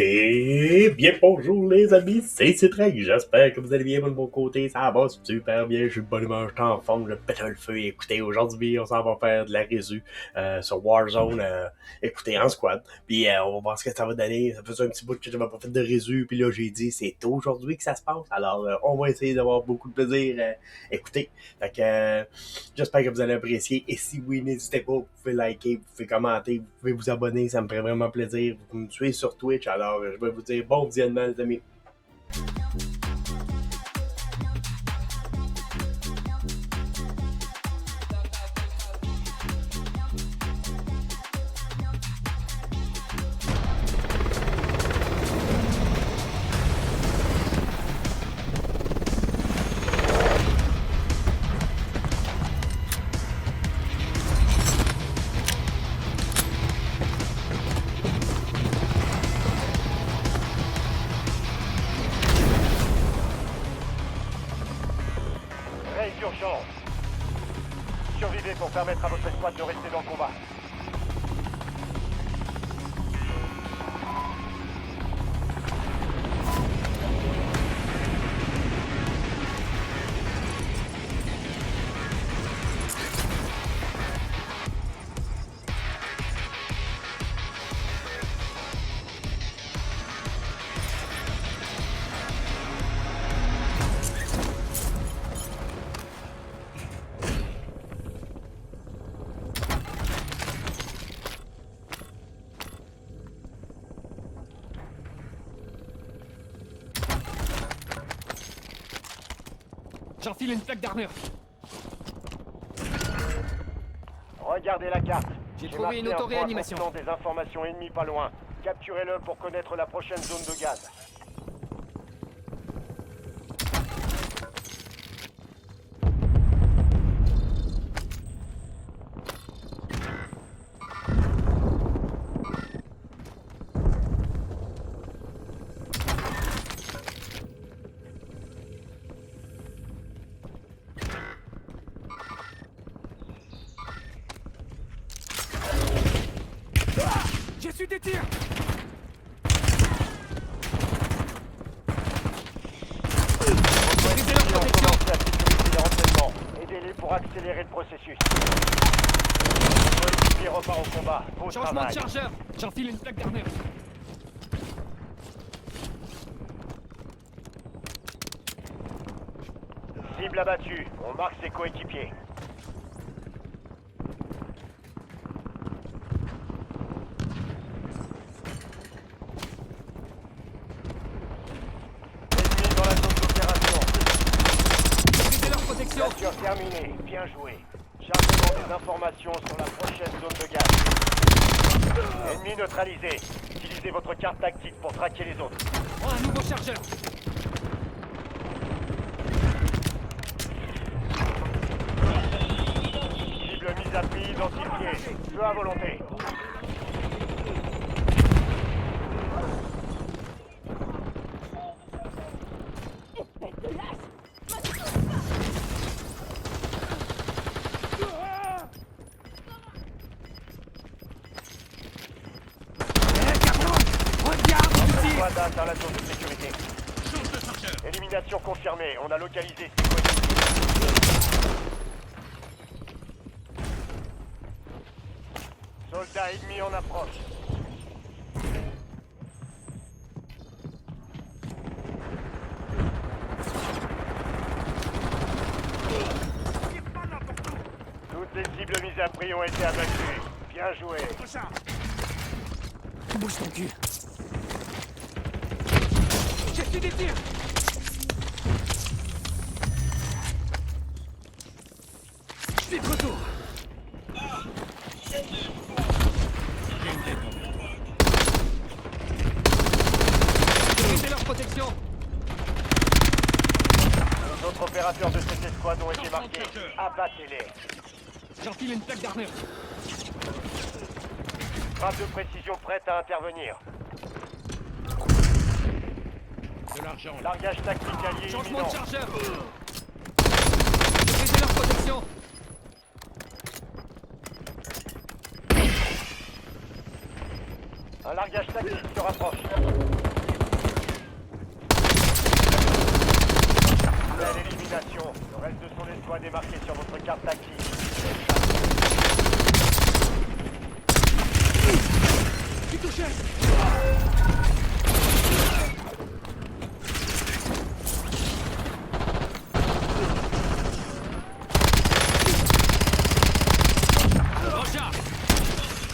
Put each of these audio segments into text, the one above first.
Et bien bonjour les amis, c'est Citrek, j'espère que vous allez bien de mon côté, ça va super bien, j'ai une bonne humeur, je suis en forme, je pète le feu, écoutez, aujourd'hui on s'en va faire de la résu sur Warzone, écoutez, en squad, puis on va voir ce que ça va donner, ça faisait un petit bout que je n'avais pas fait de résu, puis là j'ai dit c'est aujourd'hui que ça se passe, alors on va essayer d'avoir beaucoup de plaisir, écoutez, fait que j'espère que vous allez apprécier, et si oui, n'hésitez pas, vous pouvez liker, vous pouvez commenter, vous pouvez vous abonner, ça me ferait vraiment plaisir, vous me suivez sur Twitch, alors je vais vous dire bon visionnement les amis. Raid d'urgence. Survivez pour permettre à votre escouade de rester dans le combat. J'enfile une plaque d'armure. Regardez la carte. J'ai trouvé marqué une un point auto-réanimation. contenant des informations ennemies pas loin. Capturez-le pour connaître la prochaine zone de gaz. J'ai su des tirs. Brisez leur Et on protection. commence à sécuriser les renseignements. Aidez-les pour accélérer le processus. Coéquipier repart au combat. Beau Changement de travail. chargeur. J'enfile une plaque d'armure. Cible abattue. On marque ses coéquipiers. Ennemi dans la zone d'opération. Brisez leur protection. Capture terminée. Bien joué. Chargement des informations sur la prochaine zone de gaz. Ennemi neutralisé. Utilisez votre carte tactique pour traquer les autres. Prends un nouveau chargeur. Cible mise à prix identifiée. Feu à volonté. Regarde où tu tires. Squad atteint la zone de sécurité. Élimination confirmée. On a localisé ses coéquipiers. Soldats ennemis en approche. Toutes les cibles mises à prix ont été abattues. Bien joué. Bouge ton cul. J'ai su des tirs. Je suis de retour. Brisez leur protection. Les autres opérateurs de cette escouade ont été marqués. Abattez-les. J'enfile une plaque d'armure. Frappe de précision prête à intervenir. De l'argent. Largage tactique allié Changement imminent. de chargeur. Brisez leur protection. Un largage tactique se rapproche. exploit démarqué sur votre carte tactique. Tu touché. Recharge.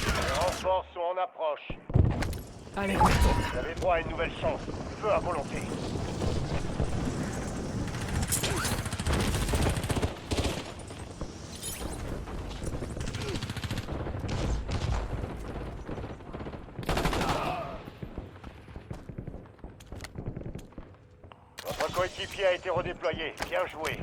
Les renforts sont en approche. Allez, on retourne. Vous avez droit à une nouvelle chance. Feu à volonté. Votre coéquipier a été redéployé. Bien joué.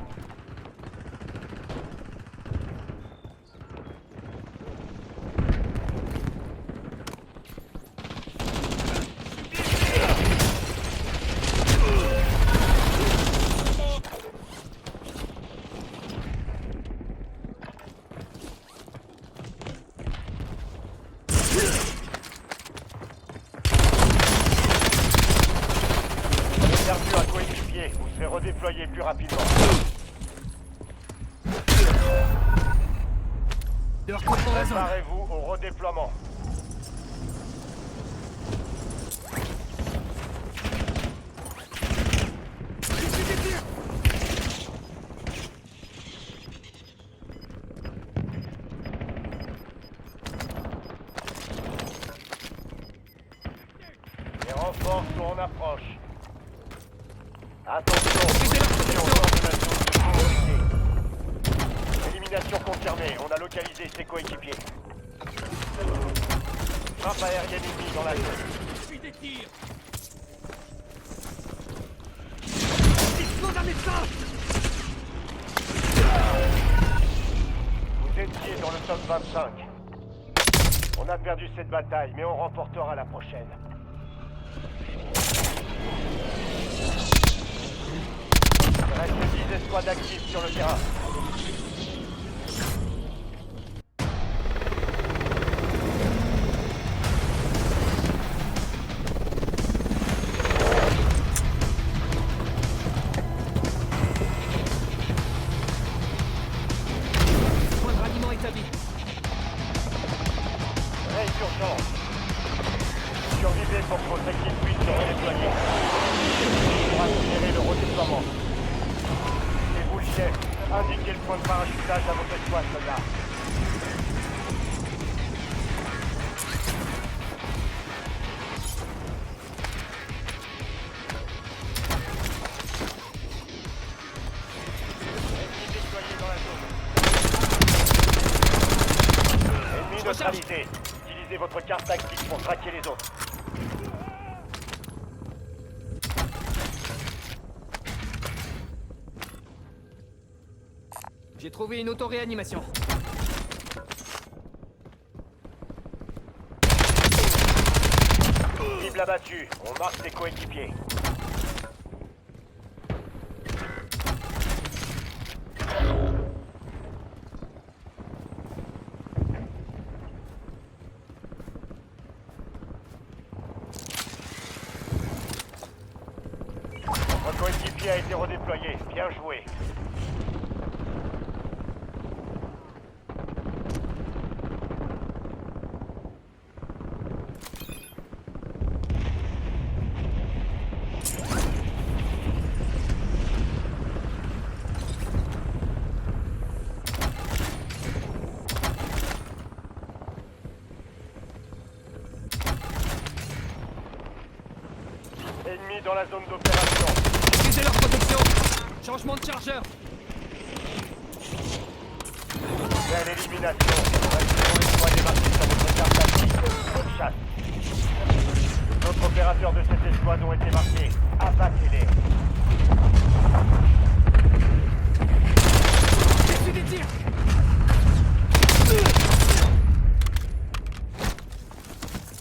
Perdu un coéquipier. Vous serez redéployé plus rapidement. De leur côté dans la zone. Préparez-vous au redéploiement. Les renforts sont en approche. Attention, attention au nord de la zone de sécurité. Élimination confirmée, on a localisé ses coéquipiers. Frappe aérienne ennemie dans la zone. Suis des tirs. Explose un médecin. Vous étiez dans le top 25. On a perdu cette bataille, mais on remportera la prochaine. Il reste 10 escouades actives sur le terrain. Point de ralliement établi. Raid d'urgence. Survivez pour que votre équipe puisse se redéployer. Pour accélérer le redéploiement. C'est vous le chef. Indiquez le point de parachutage à votre escouade, soldat. Ennemi déployé dans la zone. Ennemi neutralisé. Utilisez votre carte tactique pour traquer les autres. J'ai trouvé une auto-réanimation. Cible abattue. On marque ses coéquipiers. Votre coéquipier a été redéployé. Bien joué. Ennemi dans la zone d'opération. Maîtrisez leur protection. Changement de chargeur. Belle élimination. Restez sur les points démarqués sur votre carte tactique. Bonne chasse. D'autres opérateurs de cette escouade ont été marqués. Abattez-les. J'ai des tirs.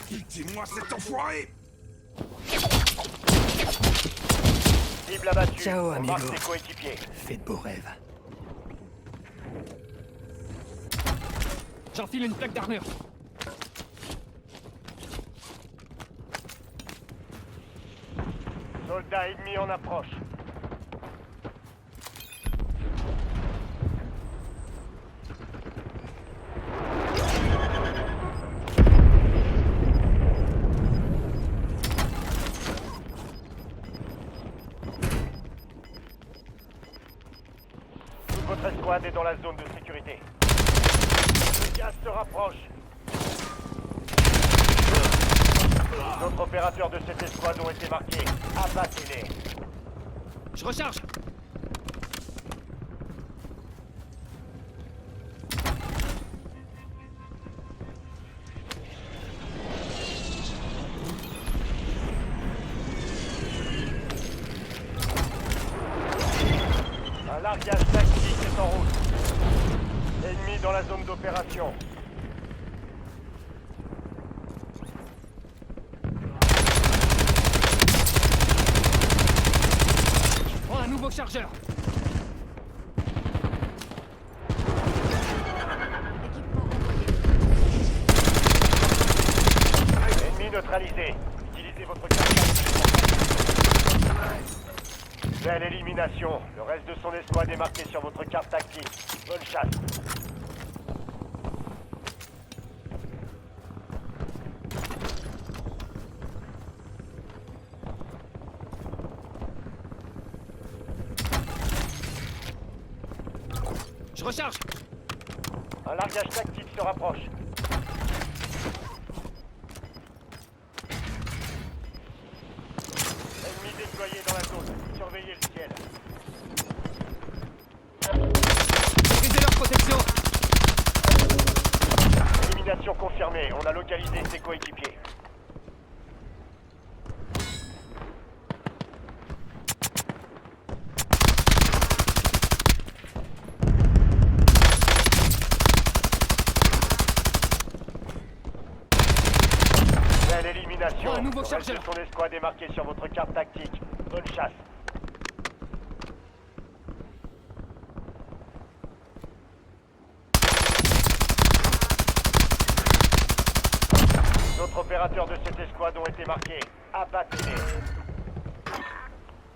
Quittez-moi cet enfoiré! Cible abattue. Ciao, On amigo. marque ses coéquipiers. Fais de beaux rêves. J'enfile une plaque d'armure. Soldats ennemis en approche. Votre escouade est dans la zone de sécurité. Le gaz se rapproche. D'autres opérateurs de cette escouade ont été marqués. Abattez-les. Je recharge. Un largage tactique est en route. Ennemi dans la zone d'opération. Prends un nouveau chargeur. Ennemi neutralisé. Utilisez votre carte. Belle élimination. Le reste de son escouade est marqué sur votre carte tactique. Bonne chasse. Je recharge. Un largage tactique se rapproche. Ennemi déployé dans la zone. Surveillez le ciel. Maîtrisez leur protection. Élimination confirmée. On a localisé ses coéquipiers. Belle élimination. Oh, un nouveau Le reste chargeur. de son escouade est marqué sur votre carte tactique. Bonne chasse. D'autres opérateurs de cette escouade ont été marqués. Abattez-les.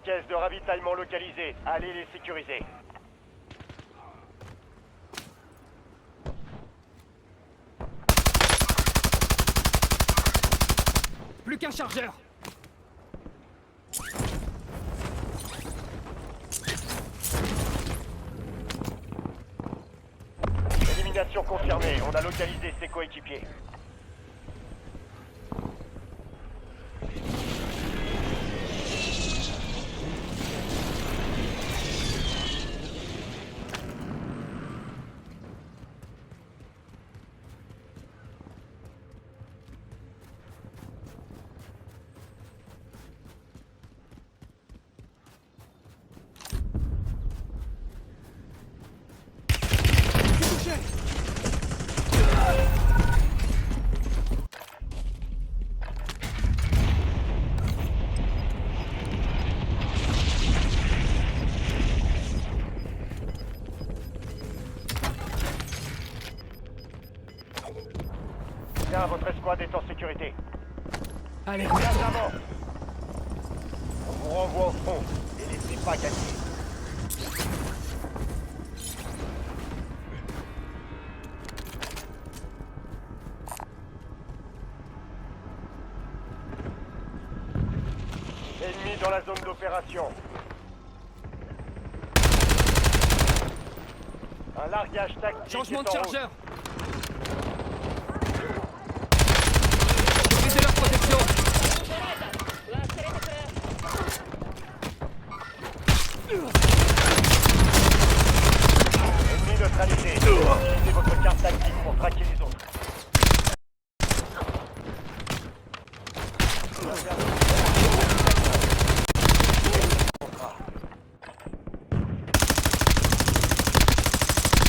Caisse de ravitaillement localisée. Allez les sécuriser. Plus qu'un chargeur. Élimination confirmée. On a localisé ses coéquipiers. Bien, votre escouade est en sécurité. Allez, Gaz avant. On vous renvoie au front. Et laissez pas gagner. Ennemi dans la zone d'opération. Un largage tactique changement est de en route. chargeur. Maîtrisez leur protection. Ennemi neutralisé. Utilisez votre carte tactique pour traquer les autres.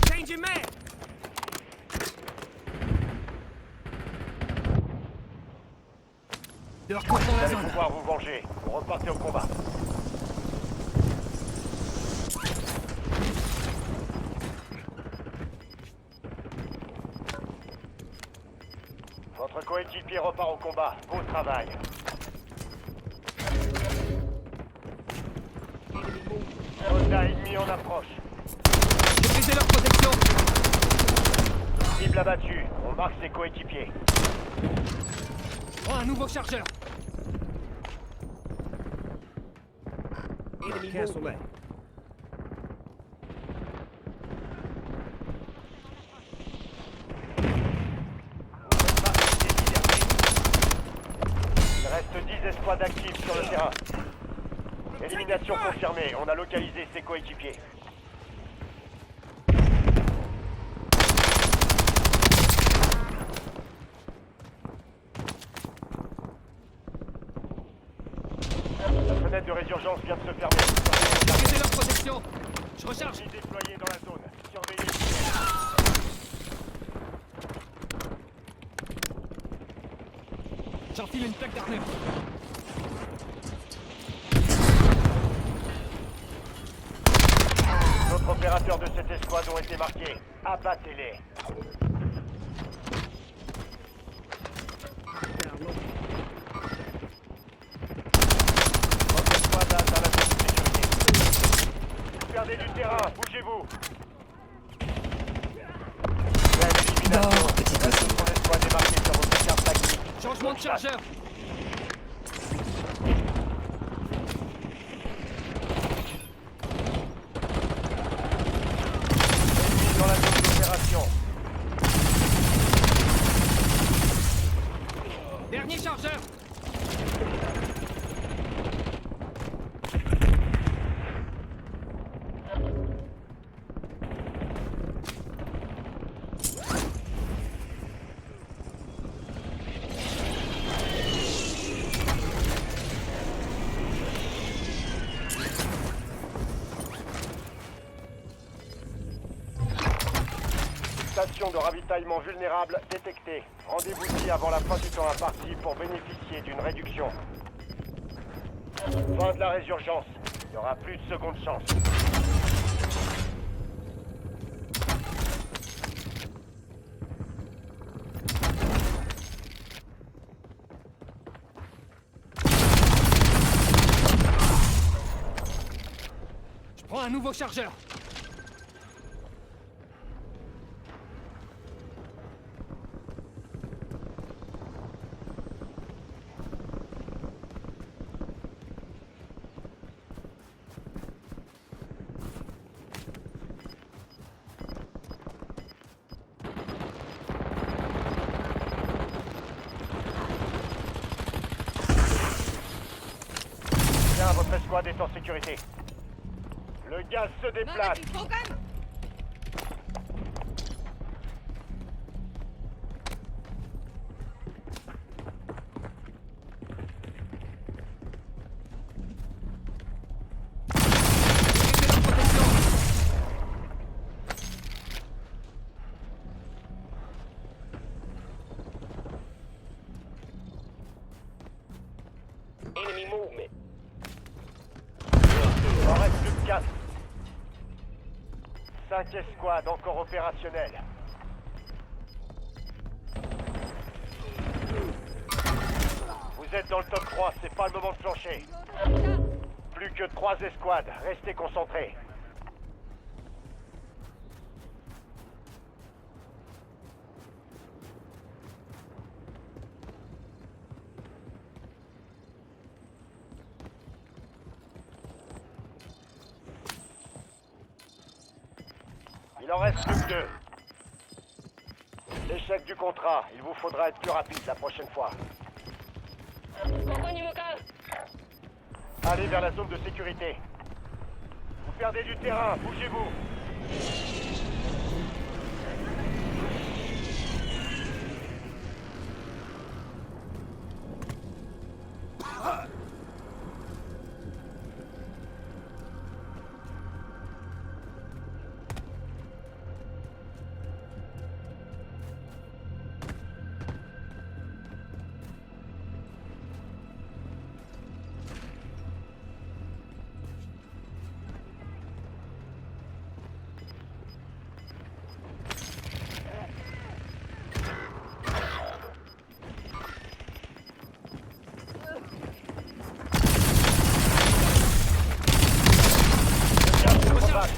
Changing man. De retour dans Vous la allez zone. pouvoir vous venger. Vous repartez au combat. Votre coéquipier repart au combat. Beau travail. Soldat ennemi en approche. Maîtrisez leur protection. Cible abattue. On marque ses coéquipiers. Prends un nouveau chargeur. escouade active sur le terrain. Élimination confirmée, on a localisé ses coéquipiers. La fenêtre de résurgence vient de se fermer. Maîtrisez leur protection. Je recharge. Ennemis déployés dans la zone. Surveillez. J'enfile une plaque d'armure. D'autres opérateurs de cette escouade ont été marqués. Abattez-les. Votre escouade a atteint la zone de sécurité. Vous perdez du terrain, bougez-vous. Belle élimination. Votre escouade est marquée sur votre carte tactique. Changement de chargeur. Ennemi dans la zone d'opération. Dernier chargeur. Station de ravitaillement vulnérable détectée. Rendez-vous ici avant la fin du temps imparti pour bénéficier d'une réduction. Fin de la résurgence. Il n'y aura plus de seconde chance. Je prends un nouveau chargeur. Bien, votre escouade est en sécurité. Le gaz se déplace. Maîtrisez leur protection. Enemy movement. Il en reste plus que 4. 5 escouades encore opérationnelles. Vous êtes dans le top 3, c'est pas le moment de flancher. Plus que 3 escouades, restez concentrés. Il en reste plus que 2. L'échec du contrat, il vous faudra être plus rapide la prochaine fois. Allez vers la zone de sécurité. Vous perdez du terrain, bougez-vous. Le gaz se propage.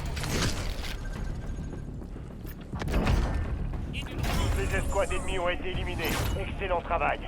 Toutes les escouades ennemies ont été éliminées. Excellent travail.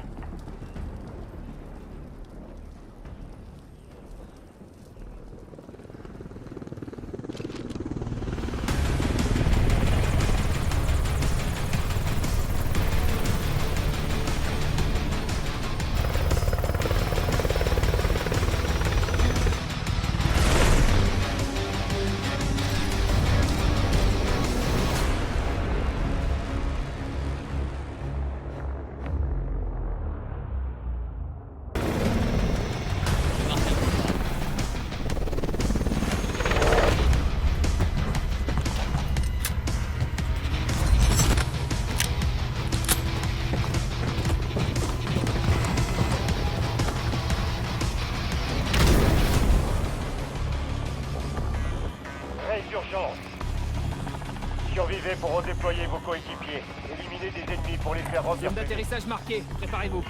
Survivez pour redéployer vos coéquipiers. Éliminez des ennemis pour les faire revenir Zone plus vite. d'atterrissage marquée. Préparez-vous.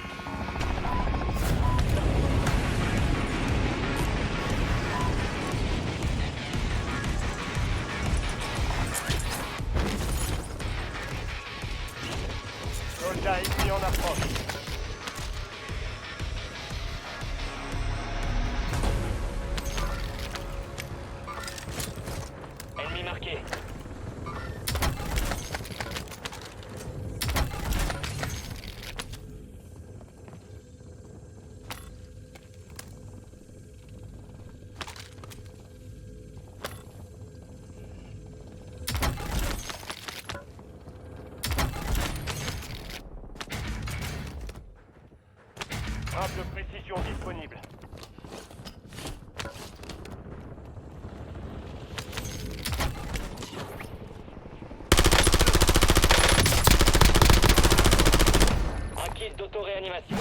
Soldats ennemis en approche. Ennemi marqué. Frappe de précision disponible. Un kit d'auto-réanimation.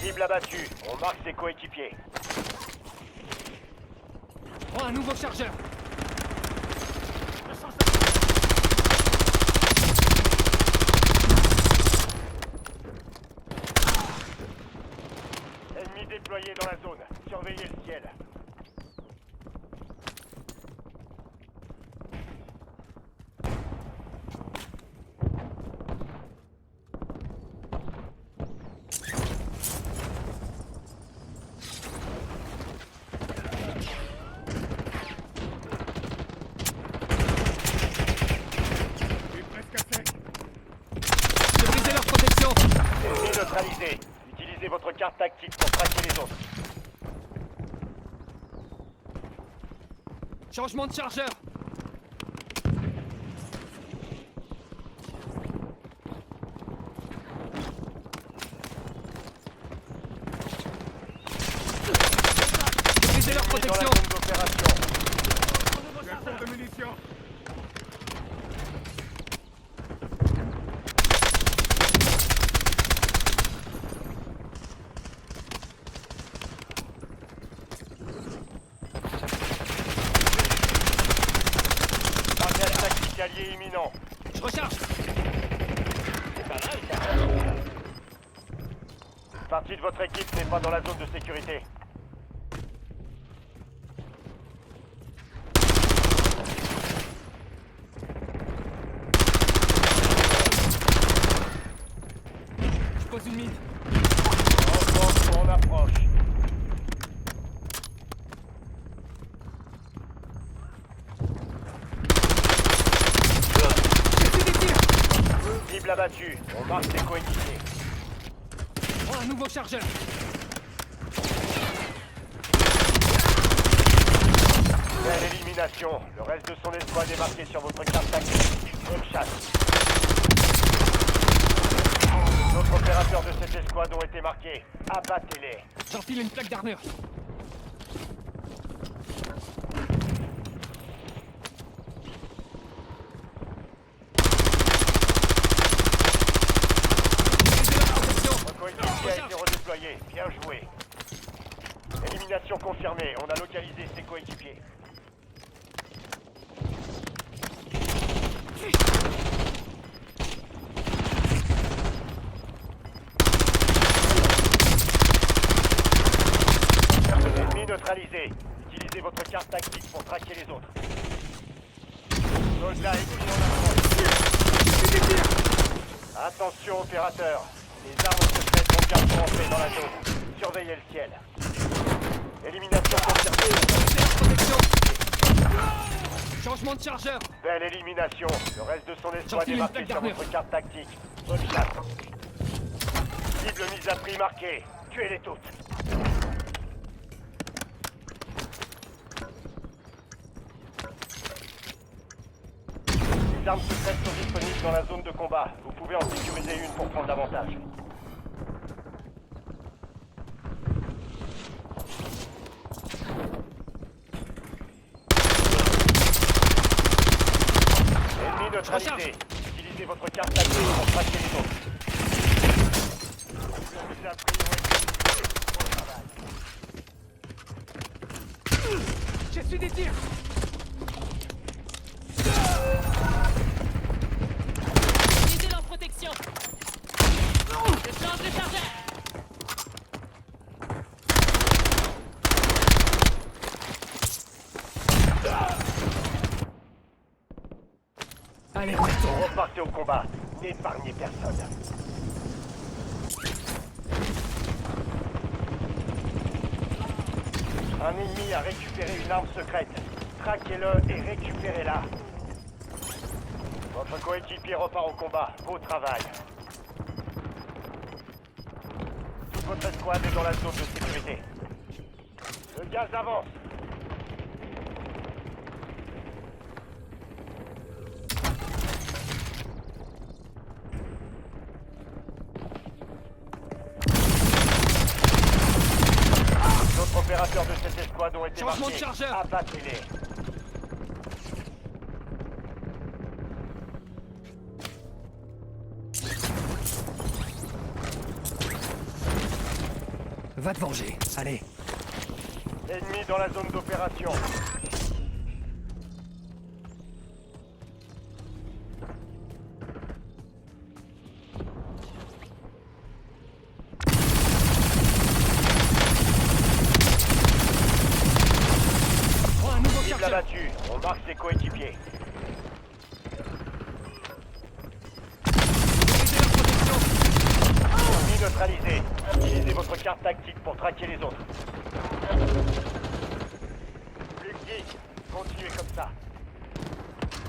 Cible abattue. On marque ses coéquipiers. Prends un nouveau chargeur. Ennemis déployés dans la zone. Surveillez le ciel. J'ai presque à sec. J'ai brisé leur protection. Ennemis neutralisés. Utilisez votre carte tactique pour traquer les autres. Changement de chargeur. J'ai brisé leur Ennemis dans la protection. zone d'opération. J'ai un cours de munitions. Appel tactique allié imminent. Je recharge. C'est pas mal ça. Une partie de votre équipe n'est pas dans la zone de sécurité. Je pose une mine. Renfort en approche. J'ai fait des tirs. Cible abattue. On marque ses coéquipiers. Prends un nouveau chargeur. Belle élimination. Le reste de son escouade est marqué sur votre carte tactique. Bonne chasse. D'autres opérateurs de cette escouade ont été marqués. Abattez-les. J'enfile une plaque d'armure. Brisé leur protection. Votre coéquipier a été redéployé. Bien joué. Élimination confirmée. On a localisé ses coéquipiers. Ennemi neutralisé. Utilisez votre carte tactique pour traquer les autres. Soldats ennemis en approche. Attention opérateurs. Les armes secrètes vont bientôt entrer dans la zone. Surveillez le ciel. Élimination confirmée. Brisé leur protection. Changement de chargeur. Belle élimination. Le reste de son escouade J'enfile est une marqué plaque sur d'armure. votre carte tactique. Bonne chasse. Cible mise à prix marquée. Tuez-les toutes. Les armes secrètes sont disponibles dans la zone de combat. Vous pouvez en sécuriser une pour prendre l'avantage. Ennemi neutralisé. Utilisez votre carte tactique pour traquer les autres. Cible mise à prix ont été utilisées. Bon travail. J'ai su des tirs. Repartez au combat. N'épargnez personne. Un ennemi a récupéré une arme secrète. Traquez-le et récupérez-la. Votre coéquipier repart au combat. Beau travail. Toute votre escouade est dans la zone de sécurité. Le gaz avance. D'autres opérateurs de cette escouade ont été Changement de marqués. chargeur. Abattez-les. Va te venger, allez. Ennemi dans la zone d'opération. Prends un nouveau Cible chargeur. abattu. On marque ses coéquipiers. Brisez leur protection. Ennemi neutralisé. Utilisez votre carte tactique pour traquer les autres. Plus que 10. Continuez comme ça.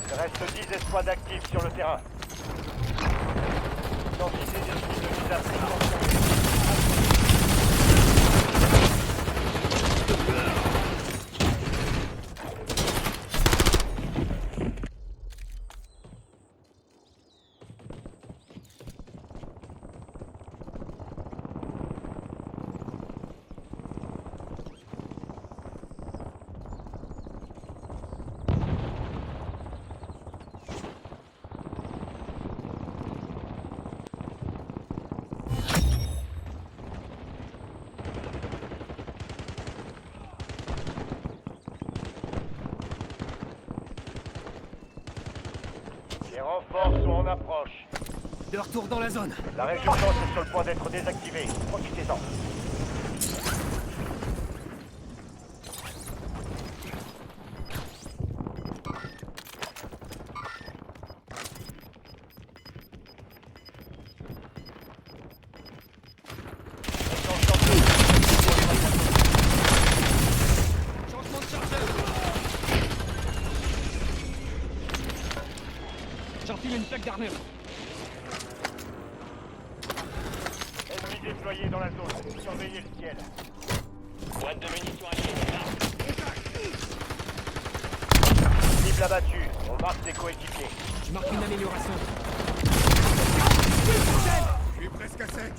Il reste 10 escouades actives sur le terrain. Identité des ennemis de mise à prix confirmée. Les renforts sont en approche. De retour dans la zone. La résurgence est sur le point d'être désactivée. Profitez-en. Changement de chargeur. J'enfile une plaque d'armure. Ennemis déployés dans la zone. Surveillez le ciel. Boîte de munitions alliée. Là. Cible abattue. On marque ses coéquipiers. Je marque une amélioration. Je suis presque à sec.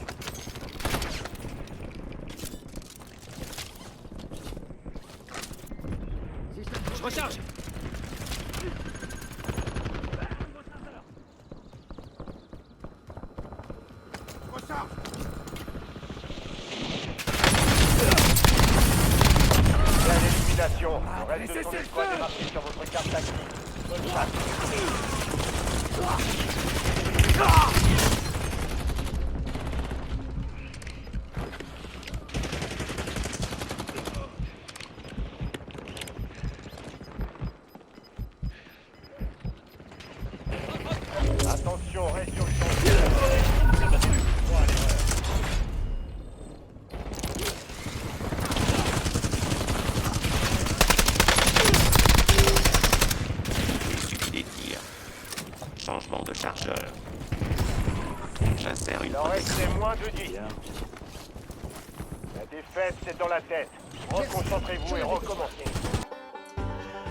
Je recharge. Recharge. Bien l'élimination. Le reste de cessez ton le escouade feu. est marqué sur votre carte tactique. Bonne chasse. Attention, résurgence. Droit à l'erreur. Suffit des tirs. Changement de chargeur. J'insère une Il en protection. restait moins de 10. La défaite, c'est dans la tête. Reconcentrez-vous et recommencez.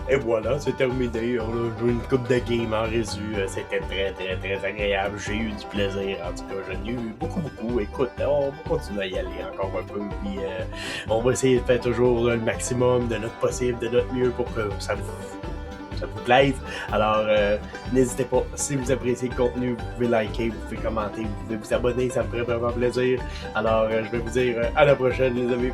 Et voilà, c'est terminé. On a joué une coupe de game en résu. C'était très agréable. J'ai eu du plaisir. En tout cas, j'en ai eu beaucoup. Écoute, on va continuer à y aller encore un peu. Puis on va essayer de faire toujours le maximum de notre possible, de notre mieux pour que ça vous plaise. Alors, n'hésitez pas. Si vous appréciez le contenu, vous pouvez liker, vous pouvez commenter, vous pouvez vous abonner. Ça me ferait vraiment plaisir. Alors, je vais vous dire à la prochaine, les amis.